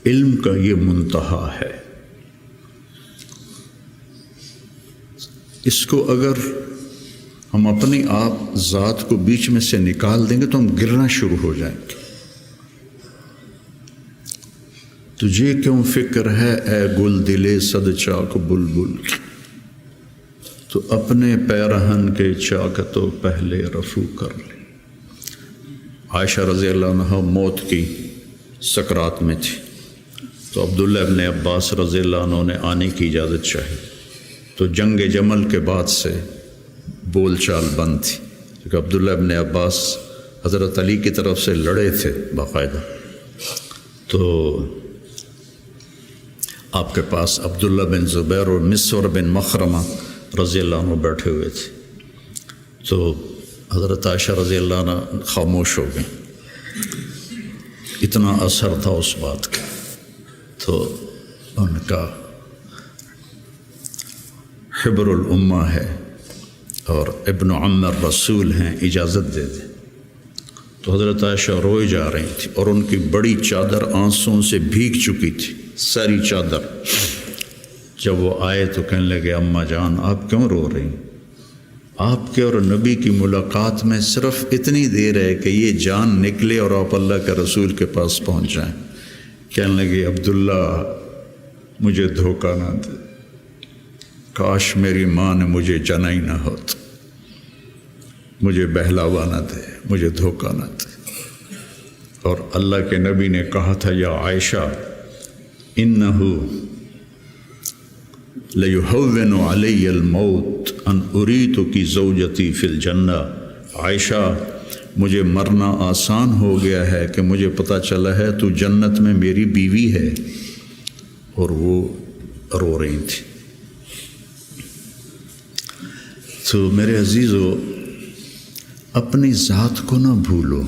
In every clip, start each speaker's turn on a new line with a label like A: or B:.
A: علم کا یہ منتہا ہے۔ اس کو اگر ہم اپنی آپ ذات کو بیچ میں سے نکال دیں گے تو ہم گرنا شروع ہو جائیں گے۔ تجھے کیوں فکر ہے اے گل دلے صد چاک بلبل، تو اپنے پیرہن کے چاکتو پہلے رفو کر لے۔ عائشہ رضی اللہ عنہ موت کی سکرات میں تھی، تو عبداللہ ابن عباس رضی اللہ عنہ نے آنے کی اجازت چاہی، تو جنگ جمل کے بعد سے بول چال بند تھی، کیونکہ عبداللہ ابن عباس حضرت علی کی طرف سے لڑے تھے باقاعدہ۔ تو آپ کے پاس عبداللہ بن زبیر اور مسور بن مخرمہ رضی اللہ عنہ بیٹھے ہوئے تھے، تو حضرت عائشہ رضی اللہ عنہ خاموش ہو گئیں، اتنا اثر تھا اس بات کا۔ تو ان کا حبر الامہ ہے اور ابن عم الرسول ہیں، اجازت دے دیں۔ تو حضرت عائشہ روئے جا رہی تھی اور ان کی بڑی چادر آنسوں سے بھیگ چکی تھی، ساری چادر۔ جب وہ آئے تو کہنے لگے اماں جان آپ کیوں رو رہی؟ آپ کے اور نبی کی ملاقات میں صرف اتنی دیر ہے کہ یہ جان نکلے اور آپ اللہ کے رسول کے پاس پہنچ جائیں۔ کہنے لگے عبداللہ مجھے دھوکہ نہ دے، کاش میری ماں نے مجھے جنا ہی نہ ہوتا، مجھے بہلاوا نہ دے، مجھے دھوکہ نہ دے۔ اور اللہ کے نبی نے کہا تھا یا عائشہ انہو لیہون علی الموت ان اریتک زوجتی فی الجنہ، عائشہ مجھے مرنا آسان ہو گیا ہے کہ مجھے پتہ چلا ہے تو جنت میں میری بیوی ہے۔ اور وہ رو رہی تھی۔ تو میرے عزیزو اپنی ذات کو نہ بھولو،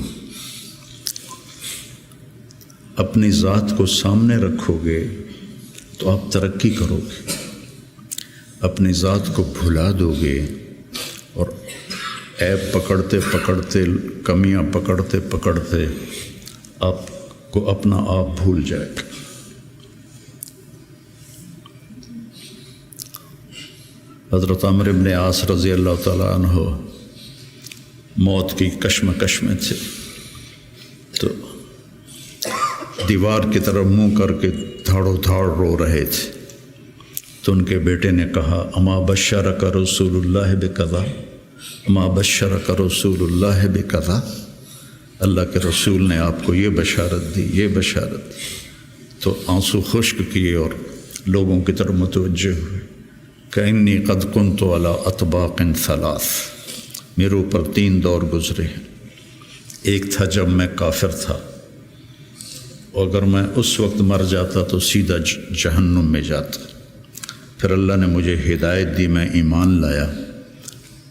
A: اپنی ذات کو سامنے رکھو گے تو آپ ترقی کرو گے، اپنی ذات کو بھلا دو گے اور عیب پکڑتے پکڑتے، کمیاں پکڑتے پکڑتے آپ کو اپنا آپ بھول جائے گا۔ حضرت عمرو بن عاص رضی اللہ تعالیٰ عنہ موت کی کشمکش میں تھے، تو دیوار کی طرف منہ کر کے دھاڑو دھاڑ رو رہے تھے۔ تو ان کے بیٹے نے کہا اما بشرک رسول اللہ بکذا، اما بشرک رسول اللہ بکذا، اللہ کے رسول نے آپ کو یہ بشارت دی، یہ بشارت دی۔ تو آنسو خشک کیے اور لوگوں کی طرف متوجہ ہوئے کہ انی قد کنت علی اطباق ثلاث، میرے اوپر 3 دور گزرے ہیں۔ ایک تھا جب میں کافر تھا، اگر میں اس وقت مر جاتا تو سیدھا جہنم میں جاتا، پھر اللہ نے مجھے ہدایت دی، میں ایمان لایا،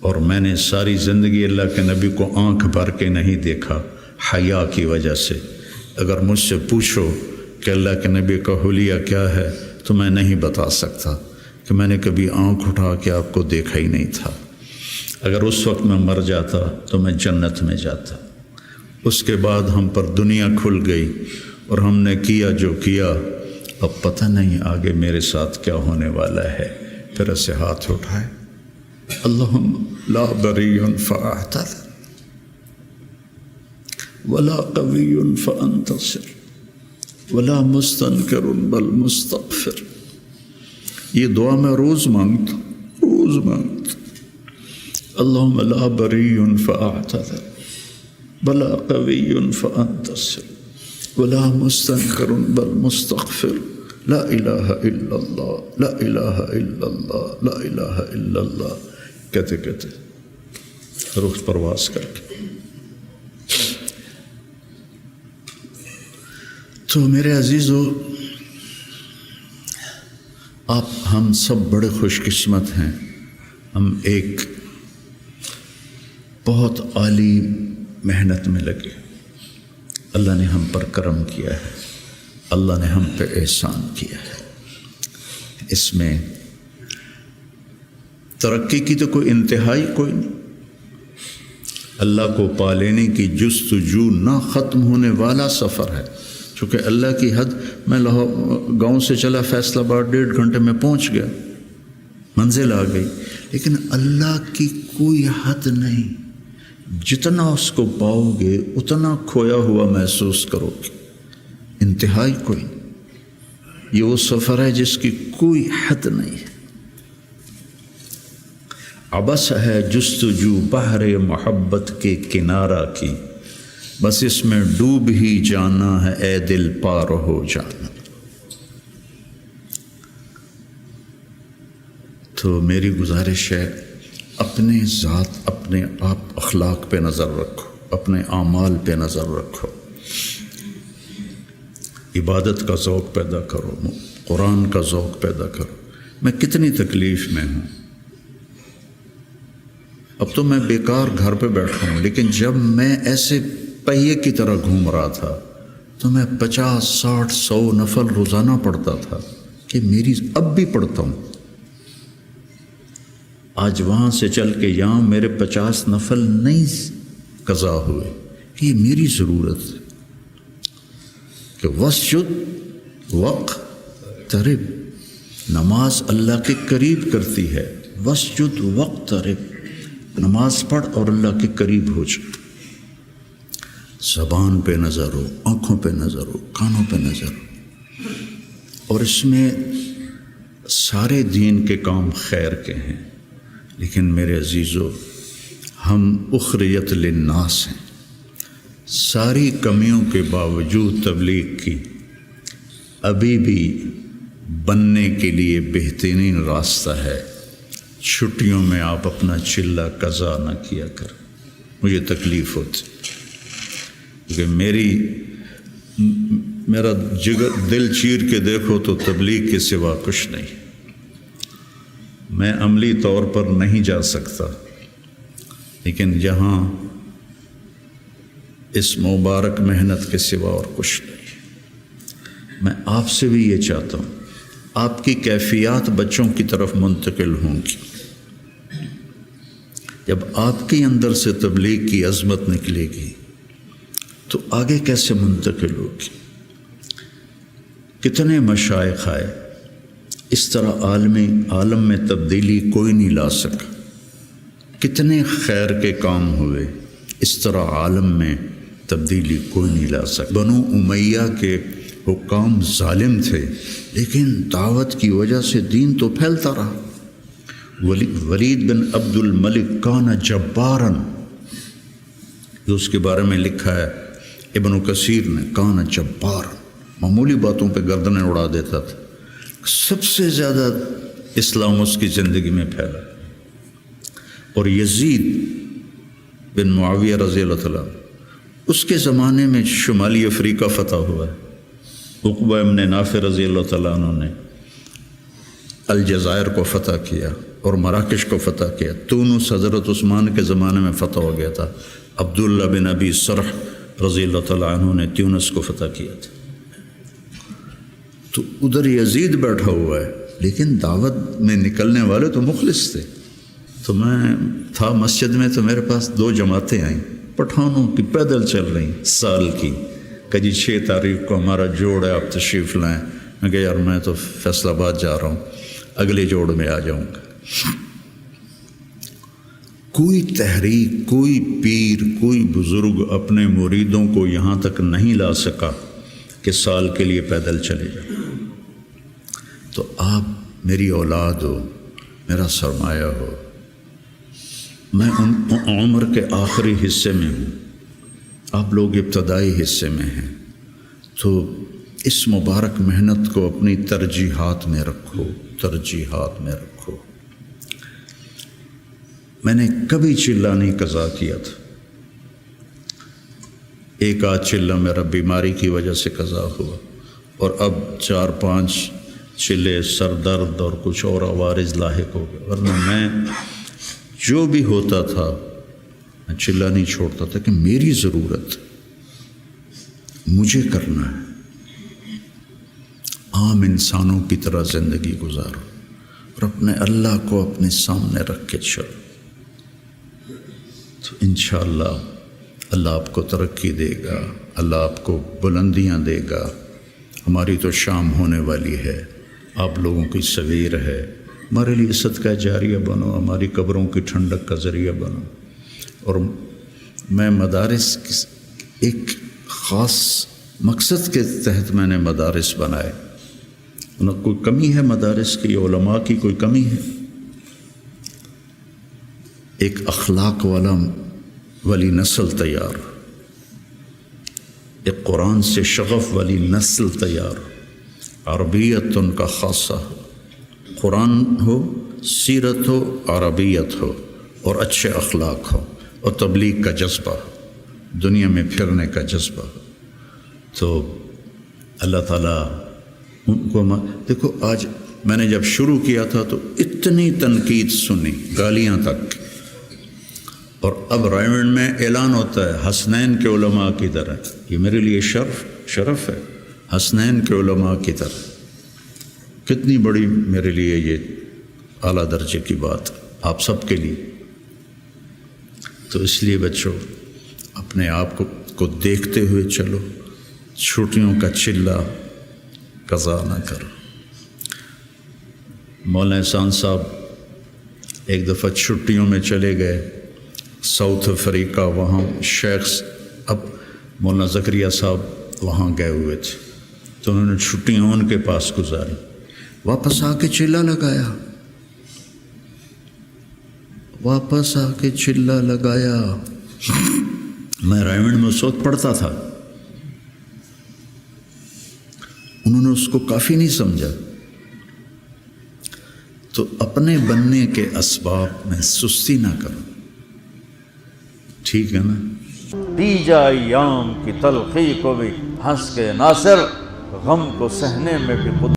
A: اور میں نے ساری زندگی اللہ کے نبی کو آنکھ بھر کے نہیں دیکھا حیا کی وجہ سے۔ اگر مجھ سے پوچھو کہ اللہ کے نبی کا حلیہ کیا ہے تو میں نہیں بتا سکتا کہ میں نے کبھی آنکھ اٹھا کے آپ کو دیکھا ہی نہیں تھا۔ اگر اس وقت میں مر جاتا تو میں جنت میں جاتا۔ اس کے بعد ہم پر دنیا کھل گئی اور ہم نے کیا جو کیا، اب پتہ نہیں آگے میرے ساتھ کیا ہونے والا ہے۔ پھر اسے ہاتھ اٹھائے، اللہم لا بری فاعتذر ولا قوی فانتصر ولا مستنکر بل مستغفر۔ یہ دعا میں روز مانگتا، روز مانگتا، اللہم لا بری فاعتذر ولا قوی فانتصر ولا مستنکر بل مستغفر، لا الہ الا اللہ، لا الہ الا اللہ، لا الہ الا اللہ، کہتے کہتے روح پرواز کر کے۔ تو میرے عزیزو، آپ ہم سب بڑے خوش قسمت ہیں، ہم ایک بہت عالی محنت میں لگے، اللہ نے ہم پر کرم کیا ہے، اللہ نے ہم پہ احسان کیا ہے۔ اس میں ترقی کی تو کوئی انتہائی کوئی نہیں، اللہ کو پا لینے کی جستجو نہ ختم ہونے والا سفر ہے۔ چونکہ اللہ کی حد، میں گاؤں سے چلا فیصل آباد 1.5 گھنٹے میں پہنچ گیا، منزل آ گئی، لیکن اللہ کی کوئی حد نہیں، جتنا اس کو پاؤ گے اتنا کھویا ہوا محسوس کرو گے، انتہائی کوئی نہیں۔ یہ وہ سفر ہے جس کی کوئی حد نہیں ہے۔ عبث ہے جستجو بحر محبت کے کنارہ کی، بس اس میں ڈوب ہی جانا ہے اے دل پار ہو جانا۔ تو میری گزارش ہے اپنے ذات، اپنے آپ اخلاق پہ نظر رکھو، اپنے اعمال پہ نظر رکھو، عبادت کا ذوق پیدا کرو، قرآن کا ذوق پیدا کرو۔ میں کتنی تکلیف میں ہوں، اب تو میں بیکار گھر پہ بیٹھا ہوں، لیکن جب میں ایسے پہیے کی طرح گھوم رہا تھا تو میں 50، 60، 100 نفل روزانہ پڑھتا تھا، کہ میری اب بھی پڑھتا ہوں۔ آج وہاں سے چل کے یہاں میرے 50 نفل نہیں قضا ہوئے، کہ یہ میری ضرورت ہے کہ وسجد واقترب، نماز اللہ کے قریب کرتی ہے، وسجد واقترب، نماز پڑھ اور اللہ کے قریب ہو جائے۔ زبان پہ نظر ہو، آنکھوں پہ نظر ہو، کانوں پہ نظر ہو، اور اس میں سارے دین کے کام خیر کے ہیں، لیکن میرے عزیزو ہم اخریت للناس ہیں۔ ساری کمیوں کے باوجود تبلیغ کی ابھی بھی بننے کے لیے بہترین راستہ ہے۔ چھٹیوں میں آپ اپنا چلہ قضا نہ کیا کریں، مجھے تکلیف ہوتی، کیونکہ میرا جگر دل چیر کے دیکھو تو تبلیغ کے سوا کچھ نہیں۔ میں عملی طور پر نہیں جا سکتا، لیکن جہاں اس مبارک محنت کے سوا اور کچھ نہیں۔ میں آپ سے بھی یہ چاہتا ہوں، آپ کی کیفیات بچوں کی طرف منتقل ہوں گی۔ جب آپ کے اندر سے تبلیغ کی عظمت نکلے گی تو آگے کیسے منتقل ہوگی؟ کتنے مشائخ آئے، اس طرح عالم میں تبدیلی کوئی نہیں لا سکا۔ کتنے خیر کے کام ہوئے، اس طرح عالم میں تبدیلی کوئی نہیں لا سکا۔ بنو امیہ کے حکام ظالم تھے، لیکن دعوت کی وجہ سے دین تو پھیلتا رہا۔ ولید بن عبد الملک کان جباراً، جو اس کے بارے میں لکھا ہے ابن کثیر نے، کان جباراً، معمولی باتوں پہ گردنیں اڑا دیتا تھا۔ سب سے زیادہ اسلام اس کی زندگی میں پھیلا۔ اور یزید بن معاویہ رضی اللہ تعالیٰ، اس کے زمانے میں شمالی افریقہ فتح ہوا ہے۔ عقبہ ابن نافع رضی اللہ تعالیٰ عنہ نے الجزائر کو فتح کیا اور مراکش کو فتح کیا۔ تونس حضرت عثمان کے زمانے میں فتح ہو گیا تھا۔ عبداللہ بن ابی سرح رضی اللہ تعالیٰ عنہ نے تونس کو فتح کیا تھا۔ تو ادھر یزید بیٹھا ہوا ہے، لیکن دعوت میں نکلنے والے تو مخلص تھے۔ تو میں تھا مسجد میں، تو میرے پاس 2 جماعتیں آئیں، پٹھانوں کی، پیدل چل رہی سال کی، کہ جی 6 تاریخ کو ہمارا جوڑ ہے، آپ تشریف لائیں۔ میں کہا یار میں تو فیصل آباد جا رہا ہوں، اگلے جوڑ میں آ جاؤں گا۔ کوئی تحریک، کوئی پیر، کوئی بزرگ اپنے مریدوں کو یہاں تک نہیں لا سکا کہ سال کے لیے پیدل چلے جائیں۔ تو آپ میری اولاد ہو، میرا سرمایہ ہو۔ میں عمر کے آخری حصے میں ہوں، آپ لوگ ابتدائی حصے میں ہیں، تو اس مبارک محنت کو اپنی ترجیحات میں رکھو، ترجیحات میں رکھو۔ میں نے کبھی چلہ نہیں قضا کیا تھا، ایک آدھ چلہ میرا بیماری کی وجہ سے قضا ہوا، اور اب 4-5 چلے سر درد اور کچھ اور عوارض لاحق ہو گئے، ورنہ میں جو بھی ہوتا تھا میں چلہ نہیں چھوڑتا تھا، کہ میری ضرورت مجھے کرنا ہے۔ عام انسانوں کی طرح زندگی گزارو اور اپنے اللہ کو اپنے سامنے رکھ کے چلو، تو انشاءاللہ اللہ آپ کو ترقی دے گا، اللہ آپ کو بلندیاں دے گا۔ ہماری تو شام ہونے والی ہے، آپ لوگوں کی سویر ہے، ہمارے لیے عزت کا جاریہ بنو، ہماری قبروں کی ٹھنڈک کا ذریعہ بنو۔ اور میں مدارس ایک خاص مقصد کے تحت میں نے مدارس بنائے، نہ کوئی کمی ہے مدارس کی، علماء کی کوئی کمی ہے؟ ایک اخلاق والی نسل تیار، ایک قرآن سے شغف والی نسل تیار، عربیت ان کا خاصہ ہو، قرآن ہو، سیرت ہو، عربیت ہو، اور اچھے اخلاق ہو، اور تبلیغ کا جذبہ ہو، دنیا میں پھرنے کا جذبہ ہو۔ تو اللہ تعالیٰ ان کو دیکھو، آج میں نے جب شروع کیا تھا تو اتنی تنقید سنی، گالیاں تک، اور اب رائمنڈ میں اعلان ہوتا ہے حسنین کے علماء کی طرح۔ یہ میرے لیے شرف ہے، حسنین کے علماء کی طرح، کتنی بڑی میرے لیے یہ اعلیٰ درجے کی بات آپ سب کے لیے۔ تو اس لیے بچوں، اپنے آپ کو دیکھتے ہوئے چلو، چھٹیوں کا چلہ قضا نہ کرو۔ مولانا احسان صاحب ایک دفعہ چھٹیوں میں چلے گئے ساؤتھ افریقہ، وہاں شیخ اب مولانا زکریا صاحب وہاں گئے ہوئے تھے، تو انہوں نے چھٹیاں ان کے پاس گزاری، واپس آ کے چلہ لگایا، واپس آ کے چلہ لگایا۔ میں رائمنڈ میں اس وقت پڑھتا تھا، انہوں نے اس کو کافی نہیں سمجھا۔ تو اپنے بننے کے اسباب میں سستی نہ کرو، ٹھیک ہے نا؟
B: دی جا ایام کی تلخی کو بھی ہنس کے ناصر، غم کو سہنے میں بھی